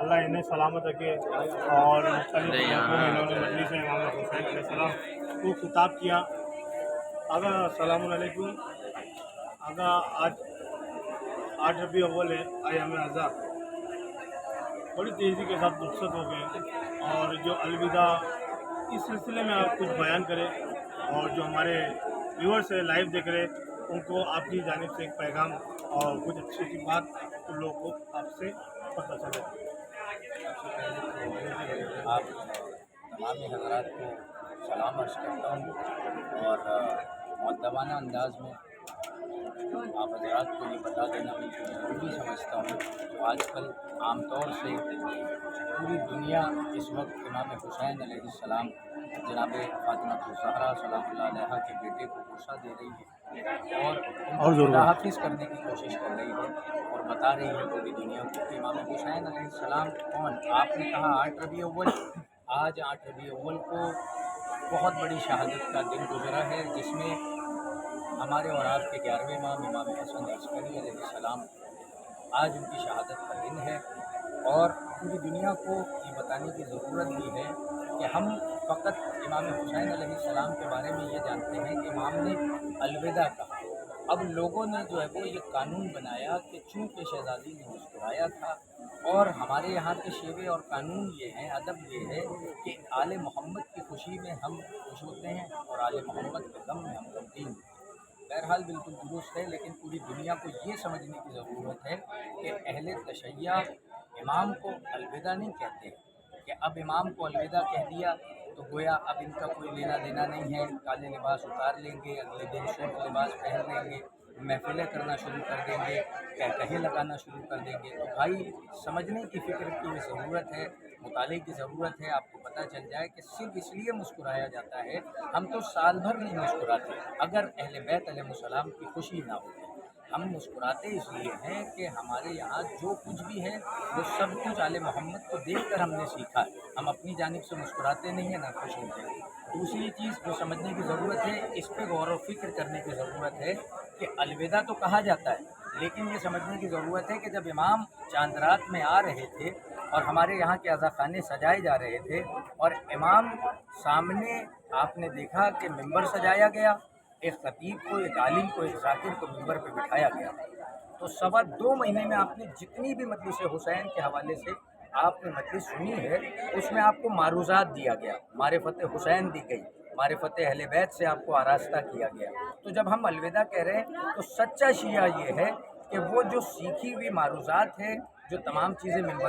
अल्लाह इन्हें सलामत रखे। और मुख्तलिफ इलाकों में इन्होंने मजलिस इमाम हुसैन अलैहिस्सलाम को खिताब किया। आगा अस्सलामु अलैकुम। आगा आज 8 रबी अव्वल है, अय्याम अज़ा बड़ी तेज़ी के साथ रुखसत हो गए। और जो अलविदा इस सिलसिले में आप कुछ बयान करें, और जो हमारे व्यूअर्स है लाइव देख रहे उनको आपकी जानिब से एक पैगाम और कुछ अच्छी अच्छी बात उन लोगों को आपसे पता चले। आप तमाम हज़रात को सलाम अर्ज़ करता हूँ और मुअद्दबाना अंदाज़ में आप हज़रात को ये बता देना मैं ज़रूरी समझता हूँ कि आजकल आम तौर से पूरी दुनिया इस वक्त इमाम हुसैन अलैहिस्सलाम जनाब फ़ातिमा ज़हरा सलामुल्लाह अलैहा के बेटे को गुस्सा दे रही है और उनको हाफिज़ करने की कोशिश कर रही है और बता रही है पूरी दुनिया को कि इमाम हुसैन अलैहिस्सलाम कौन। आपने कहा 8 रबी अव्वल, आज 8 रबी अव्वल को बहुत बड़ी शहादत का दिन गुजरा है, जिसमें हमारे और आपके 11वें इमाम इमाम हसन अस्करी अलैहिस्सलाम आज उनकी शहादत का दिन है। और पूरी दुनिया को ये बताने की ज़रूरत भी है कि हम फ़कत इमाम हुसैन अलैहिस्सलाम के बारे में ये जानते हैं कि इमाम ने अलविदा कहा। अब लोगों ने जो है वो ये कानून बनाया कि चूँकि शहज़ादी ने मुस्कुराया था, और हमारे यहाँ के शेवे और कानून ये हैं, अदब ये है कि आले मोहम्मद की खुशी में हम खुश होते हैं और आले मोहम्मद के गम में हम गमगीन होते हैं। बहरहाल बिल्कुल दुरुस्त है, लेकिन पूरी दुनिया को ये समझने की ज़रूरत है कि अहले तशय्या इमाम को अलविदा नहीं कहते हैं कि अब इमाम को अलविदा कह दिया तो गोया अब इनका कोई लेना देना नहीं है, काले लिबास उतार लेंगे, अगले दिन सूट लिबास पहन लेंगे, महफिलें करना शुरू कर देंगे, कहकहे लगाना शुरू कर देंगे। तो भाई समझने की फ़िक्र की ज़रूरत है, मुताले की ज़रूरत है। आपको पता चल जाए कि सिर्फ इसलिए मुस्कुराया जाता है, हम तो साल भर नहीं मुस्कुराते अगर अहले बैत अलैहिस्सलाम की खुशी ना हो। हम मुस्कुराते इसलिए हैं कि हमारे यहाँ जो कुछ भी है वो सब कुछ आले मोहम्मद को देखकर हमने सीखा है। हम अपनी जानिब से मुस्कुराते नहीं हैं, ना खुश होते हैं। दूसरी चीज़ जो समझने की ज़रूरत है, इस पे गौर व फिक्र करने की ज़रूरत है कि अलविदा तो कहा जाता है, लेकिन ये समझने की ज़रूरत है कि जब इमाम चांद रात में आ रहे थे और हमारे यहाँ के अज़ाखाने सजाए जा रहे थे और इमाम सामने आपने देखा कि मिंबर सजाया गया, एक खतीब को, एक आलिम को, एक ज़ाकिर को मिंबर पे बिठाया गया, तो 2.25 महीने में आपने जितनी भी मजलिस हुसैन के हवाले से आपने मजलिस सुनी है उसमें आपको मारूज़ात दिया गया, मारिफत हुसैन दी गई, मारिफत अहले बैत से आपको आरास्ता किया गया। तो जब हम अलविदा कह रहे हैं तो सच्चा शिया ये है कि वो जो सीखी हुई मारूज़ात है, जो तमाम चीज़ें मिंबर